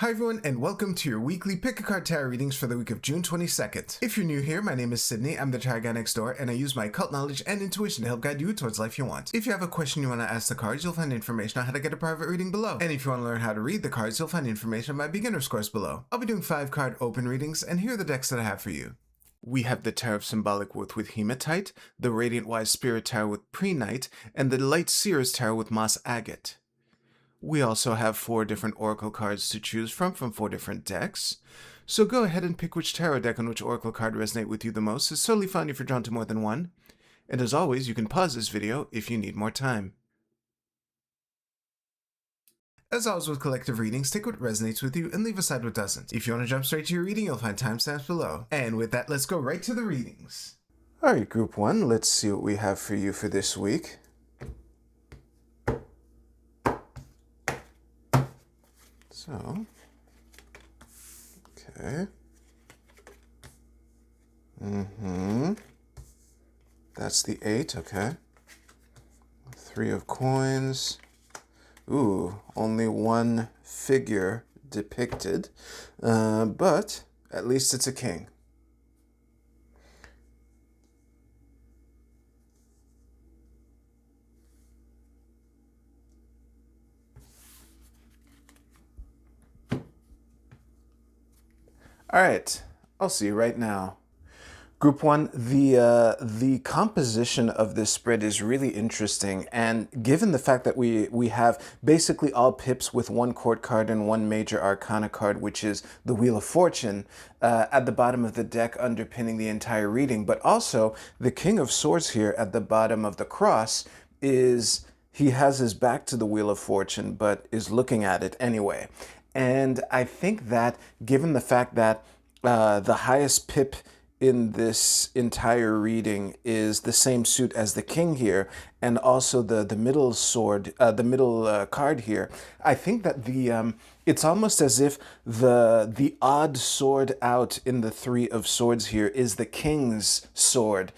Hi everyone, and welcome to your weekly Pick a Card Tarot readings for the week of June 22nd. If you're new here, my name is Sydney, I'm the tarot guy next door, and I use my occult knowledge and intuition to help guide you towards life you want. If you have a question you want to ask the cards, you'll find information on how to get a private reading below. And if you want to learn how to read the cards, you'll find information on my beginner's course below. I'll be doing 5-card open readings, and here are the decks that I have for you. We have the Tarot of Symbolic Worth with Hematite, the Radiant Wise Spirit Tarot with Pre-Night, and the Light Seer's Tarot with Moss Agate. We also have 4 different oracle cards to choose from 4 different decks. So go ahead and pick which tarot deck and which oracle card resonate with you the most. It's totally fine if you're drawn to more than one. And as always, you can pause this video if you need more time. As always with collective readings, take what resonates with you and leave aside what doesn't. If you want to jump straight to your reading, you'll find timestamps below. And with that, let's go right to the readings. Alright, Group 1, let's see what we have for you for this week. So, okay. That's the 8, okay. 3 of coins. Ooh, only one figure depicted, but at least it's a king. All right, I'll see you right now. Group 1, the composition of this spread is really interesting, and given the fact that we have basically all pips with 1 court card and 1 major arcana card, which is the Wheel of Fortune, at the bottom of the deck underpinning the entire reading, but also the King of Swords here at the bottom of the cross is, he has his back to the Wheel of Fortune, but is looking at it anyway. And I think that given the fact that the highest pip in this entire reading is the same suit as the king here, and also the middle sword, the middle card here, I think that the it's almost as if the odd sword out in the 3 of swords here is the king's sword,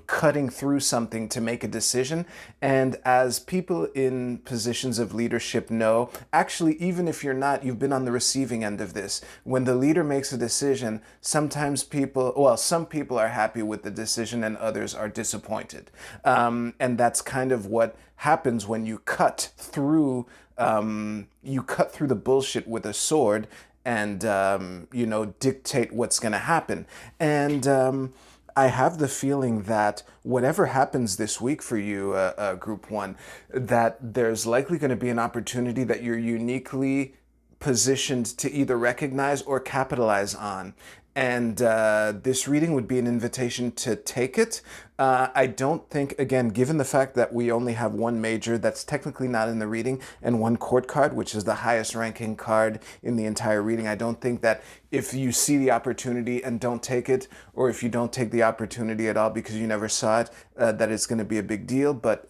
cutting through something to make a decision. And as people in positions of leadership know, actually, even if you're not, you've been on the receiving end of this. When the leader makes a decision, sometimes people, well, some people are happy with the decision and others are disappointed. And that's kind of what happens when you cut through the bullshit with a sword and, you know, dictate what's going to happen. And I have the feeling that whatever happens this week for you, Group 1, that there's likely going to be an opportunity that you're uniquely positioned to either recognize or capitalize on. And this reading would be an invitation to take it. I don't think, again, given the fact that we only have 1 major that's technically not in the reading and 1 court card, which is the highest ranking card in the entire reading, I don't think that if you see the opportunity and don't take it, or if you don't take the opportunity at all because you never saw it, that it's going to be a big deal. But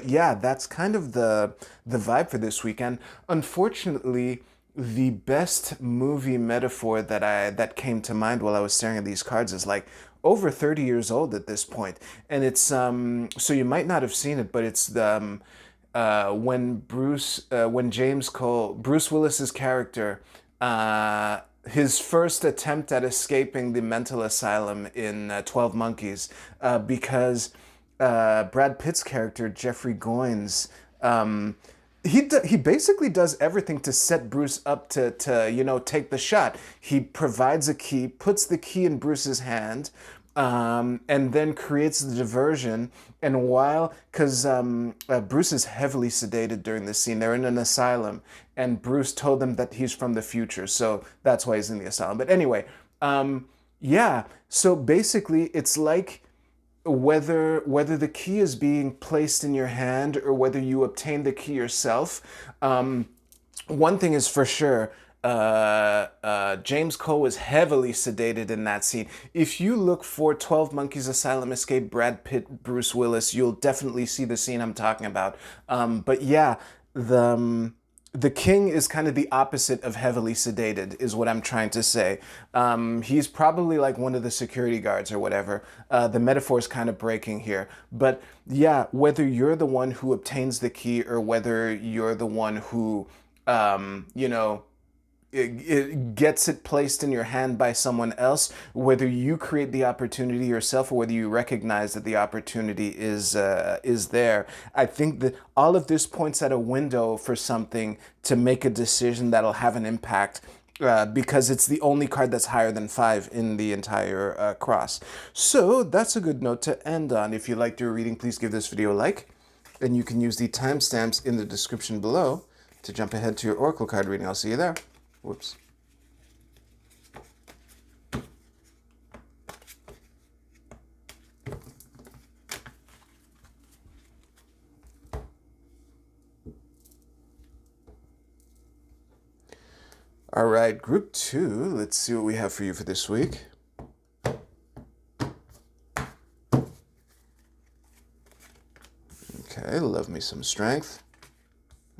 yeah, that's kind of the vibe for this weekend. Unfortunately, the best movie metaphor that came to mind while I was staring at these cards is like over 30 years old at this point. And it's so you might not have seen it, but it's the when James Cole, Bruce Willis's character, his first attempt at escaping the mental asylum in 12 Monkeys, because Brad Pitt's character Jeffrey Goins, he basically does everything to set Bruce up to you know, take the shot. He provides a key, puts the key in Bruce's hand, and then creates the diversion. And while, because Bruce is heavily sedated during this scene, they're in an asylum, and Bruce told them that he's from the future, so that's why he's in the asylum. But anyway, yeah, so basically it's like, whether the key is being placed in your hand or whether you obtain the key yourself, one thing is for sure, James Cole was heavily sedated in that scene. If you look for 12 Monkeys Asylum Escape, Brad Pitt, Bruce Willis, you'll definitely see the scene I'm talking about. But yeah, the king is kind of the opposite of heavily sedated, is what I'm trying to say. He's probably like one of the security guards or whatever. The metaphor is kind of breaking here. But yeah, whether you're the one who obtains the key or whether you're the one who, you know, it gets it placed in your hand by someone else, whether you create the opportunity yourself or whether you recognize that the opportunity is there. I think that all of this points at a window for something to make a decision that'll have an impact. Because it's the only card that's higher than 5 in the entire cross. So that's a good note to end on. If you liked your reading, please give this video a like. And you can use the timestamps in the description below to jump ahead to your Oracle card reading. I'll see you there. Whoops. All right, group 2. Let's see what we have for you for this week. Okay, love me some strength.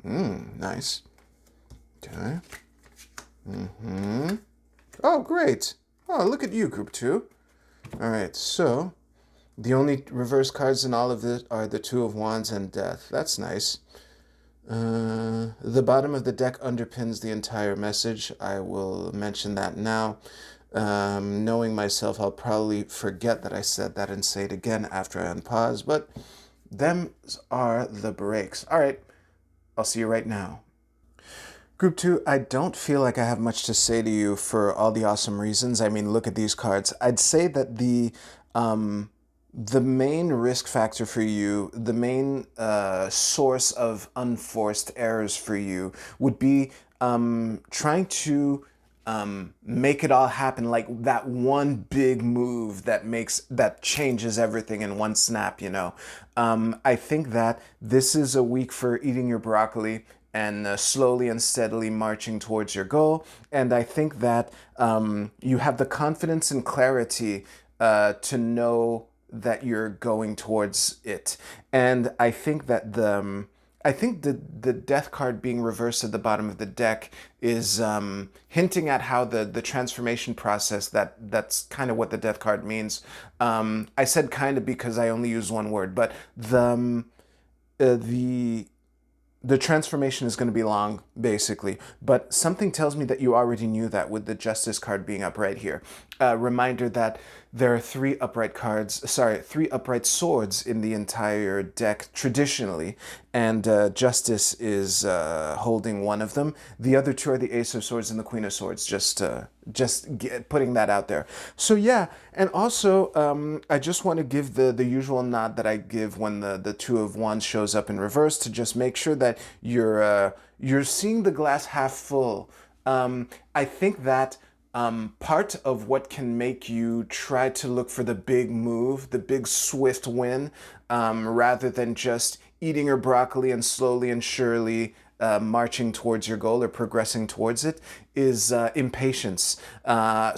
Nice. Okay. Oh, great. Oh, look at you, group 2. All right, so the only reverse cards in all of this are the Two of Wands and Death. That's nice. The bottom of the deck underpins the entire message. I will mention that now. Knowing myself, I'll probably forget that I said that and say it again after I unpause, but them are the breaks. All right, I'll see you right now. Group 2, I don't feel like I have much to say to you for all the awesome reasons. I mean, look at these cards. I'd say that the main risk factor for you, the main source of unforced errors for you would be trying to make it all happen, like that one big move that changes everything in one snap, you know. I think that this is a week for eating your broccoli and slowly and steadily marching towards your goal. And I think that you have the confidence and clarity to know that you're going towards it. And I think that the death card being reversed at the bottom of the deck is hinting at how the transformation process, that's kind of what the death card means. I said kind of because I only use one word, but the transformation is going to be long, basically. But something tells me that you already knew that with the Justice card being up right here. Reminder that there are three upright swords in the entire deck traditionally, and Justice is holding one of them. The other two are the Ace of Swords and the Queen of Swords, putting that out there. So yeah, and also I just want to give the usual nod that I give when the Two of Wands shows up in reverse, to just make sure that you're seeing the glass half full. I think that part of what can make you try to look for the big move, the big swift win, rather than just eating your broccoli and slowly and surely marching towards your goal or progressing towards it, is impatience. The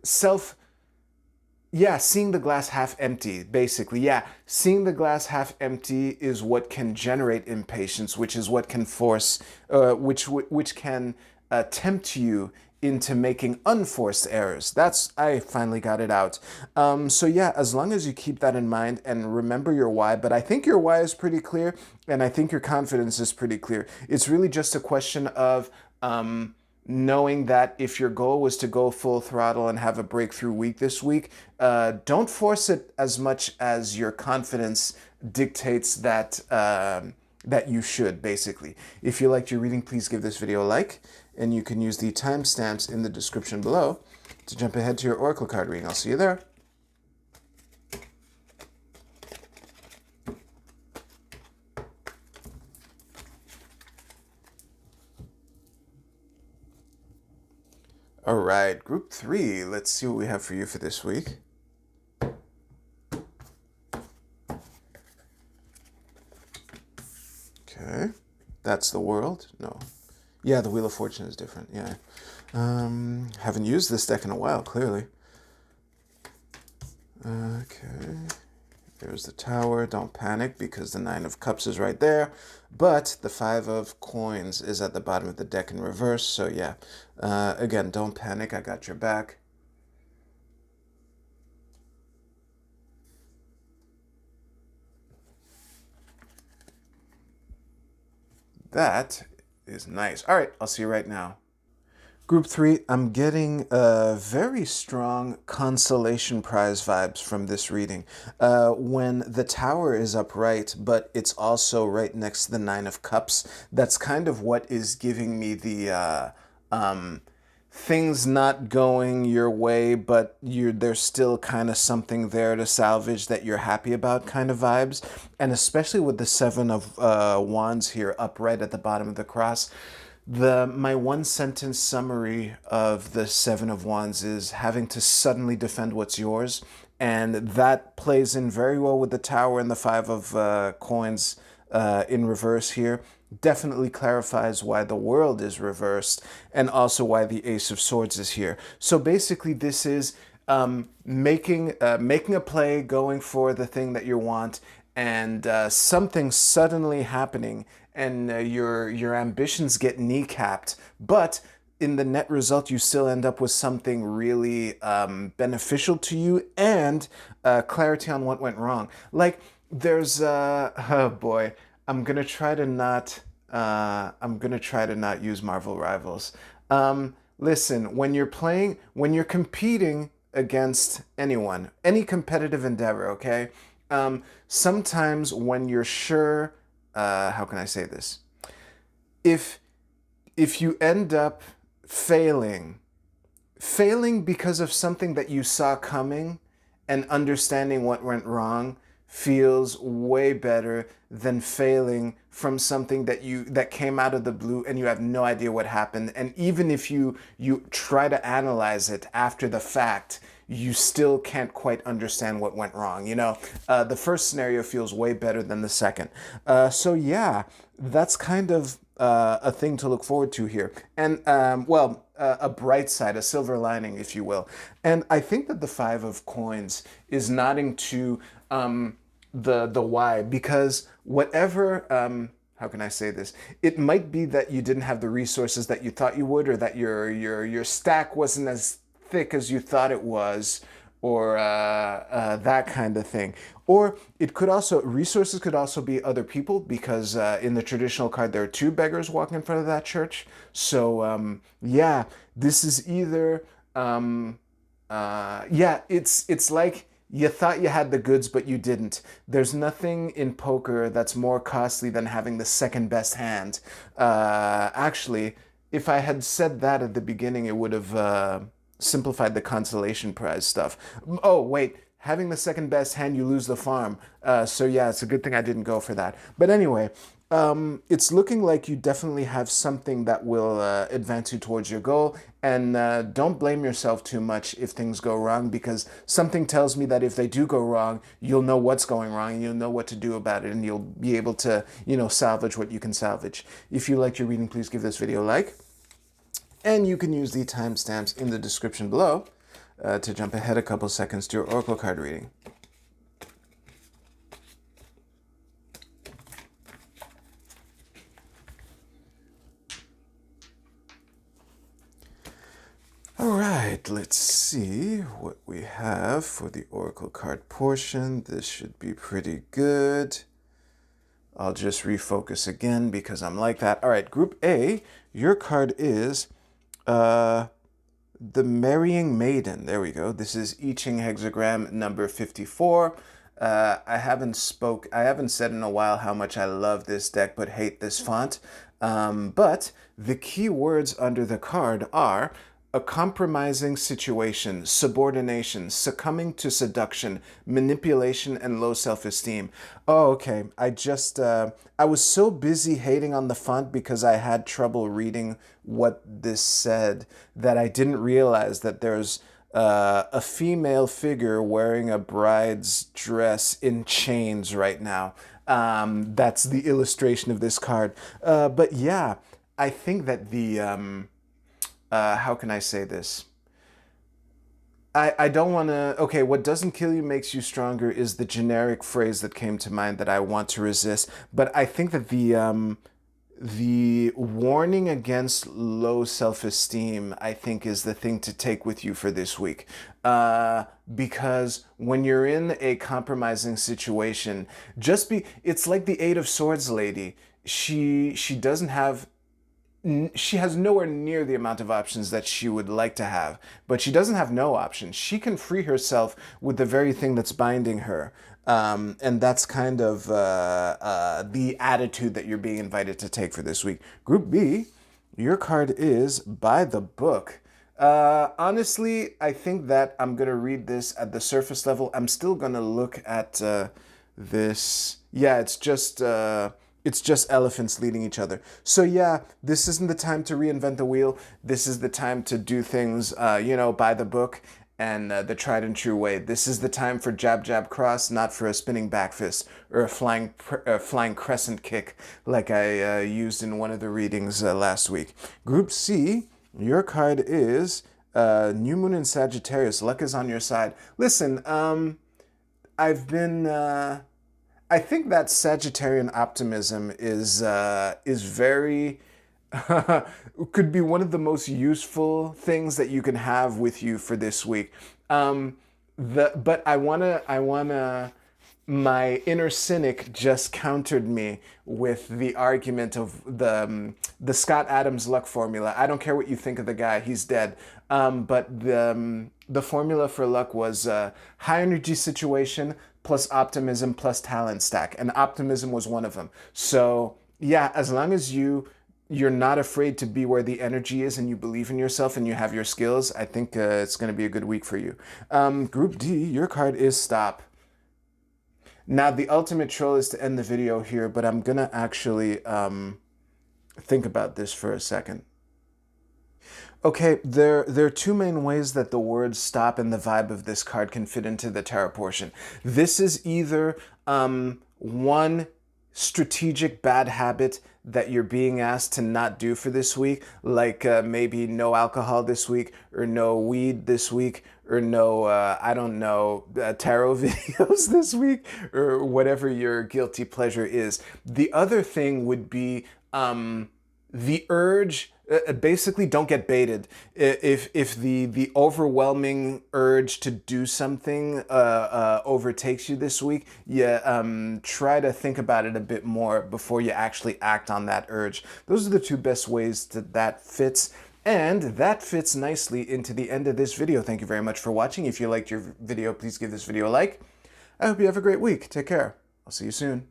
self. Yeah, seeing the glass half empty, basically. Yeah, seeing the glass half empty is what can generate impatience, which is what can which can tempt you into making unforced errors. I finally got it out. So yeah, as long as you keep that in mind and remember your why, but I think your why is pretty clear, and I think your confidence is pretty clear. It's really just a question of knowing that if your goal was to go full throttle and have a breakthrough week this week, don't force it as much as your confidence dictates that that you should, basically. If you liked your reading, please give this video a like, and you can use the timestamps in the description below to jump ahead to your Oracle card reading. I'll see you there. All right, group 3. Let's see what we have for you for this week. Okay, that's the World. No, yeah, the Wheel of Fortune is different. Yeah, haven't used this deck in a while, clearly. Okay, there's the Tower. Don't panic because the Nine of Cups is right there, but the Five of Coins is at the bottom of the deck in reverse. So yeah, again, don't panic. I got your back. That is nice. All right, I'll see you right now. Group 3, I'm getting very strong consolation prize vibes from this reading. When the tower is upright, but it's also right next to the Nine of Cups, that's kind of what is giving me the things not going your way, but there's still kind of something there to salvage that you're happy about kind of vibes. And especially with the Seven of Wands here upright at the bottom of the cross, my one sentence summary of the Seven of Wands is having to suddenly defend what's yours, and that plays in very well with the Tower and the Five of Coins in reverse here. Definitely clarifies why the world is reversed and also why the Ace of Swords is here. So basically, this is making a play, going for the thing that you want, and something suddenly happening, and your ambitions get kneecapped, but in the net result, you still end up with something really beneficial to you and clarity on what went wrong. Like there's oh boy, I'm gonna try to not use Marvel Rivals. Listen, when you're competing against anyone, any competitive endeavor, okay? Sometimes when you're sure, how can I say this? If you end up failing because of something that you saw coming, and understanding what went wrong feels way better than failing from something that came out of the blue and you have no idea what happened. And even if you try to analyze it after the fact, you still can't quite understand what went wrong. The first scenario feels way better than the second. So yeah, that's kind of a thing to look forward to here. And a bright side, a silver lining, if you will. And I think that the Five of Coins is nodding to the why, because whatever, how can I say this? It might be that you didn't have the resources that you thought you would, or that your stack wasn't as thick as you thought it was, or that kind of thing. Or it could also, resources could also be other people, because in the traditional card there are two beggars walking in front of that church. So yeah, this is either yeah, it's like you thought you had the goods, but you didn't. There's nothing in poker that's more costly than having the second best hand. Actually, if I had said that at the beginning, it would have simplified the consolation prize stuff. Oh, wait, having the second best hand, you lose the farm. So yeah, it's a good thing I didn't go for that. But anyway, it's looking like you definitely have something that will advance you towards your goal. And don't blame yourself too much if things go wrong, because something tells me that if they do go wrong, you'll know what's going wrong and you'll know what to do about it, and you'll be able to, salvage what you can salvage. If you liked your reading, please give this video a like. And you can use the timestamps in the description below to jump ahead a couple seconds to your Oracle card reading. All right, let's see what we have for the Oracle card portion. This should be pretty good. I'll just refocus again because I'm like that. All right, Group A, your card is the Marrying Maiden. There we go. This is I Ching hexagram number 54. I haven't said in a while how much I love this deck but hate this font. But the key words under the card are a compromising situation, subordination, succumbing to seduction, manipulation, and low self-esteem. Oh, okay. I was so busy hating on the font because I had trouble reading what this said that I didn't realize that there's a female figure wearing a bride's dress in chains right now. That's the illustration of this card. But yeah, I think that the... how can I say this? I don't want to... Okay, what doesn't kill you makes you stronger is the generic phrase that came to mind that I want to resist. But I think that the warning against low self-esteem, I think, is the thing to take with you for this week. Because when you're in a compromising situation, it's like the Eight of Swords lady. she doesn't have she has nowhere near the amount of options that she would like to have, but she doesn't have no options. She can free herself with the very thing that's binding her. And that's kind of the attitude that you're being invited to take for this week. Group B, your card is By the Book. Honestly, I think that I'm going to read this at the surface level. I'm still going to look at this. Yeah, it's just elephants leading each other. So yeah, this isn't the time to reinvent the wheel. This is the time to do things, by the book and the tried and true way. This is the time for jab, jab, cross, not for a spinning back fist or a flying crescent kick like I used in one of the readings last week. Group C, your card is New Moon in Sagittarius. Luck is on your side. Listen, I've been... I think that Sagittarian optimism is very could be one of the most useful things that you can have with you for this week. But I wanna my inner cynic just countered me with the argument of the Scott Adams luck formula. I don't care what you think of the guy; he's dead. But the formula for luck was high energy situation plus optimism plus talent stack, and optimism was one of them. So yeah, as long as you're not afraid to be where the energy is and you believe in yourself and you have your skills, I think it's going to be a good week for you. Group D, your card is Stop. Now, the ultimate troll is to end the video here, but I'm going to actually think about this for a second. Okay, there are two main ways that the word stop and the vibe of this card can fit into the tarot portion. This is either one strategic bad habit that you're being asked to not do for this week, like maybe no alcohol this week, or no weed this week, or no, I don't know, tarot videos this week, or whatever your guilty pleasure is. The other thing would be the urge. Basically, don't get baited. If the overwhelming urge to do something overtakes you this week, try to think about it a bit more before you actually act on that urge. Those are the two best ways that fits. And that fits nicely into the end of this video. Thank you very much for watching. If you liked your video, please give this video a like. I hope you have a great week. Take care. I'll see you soon.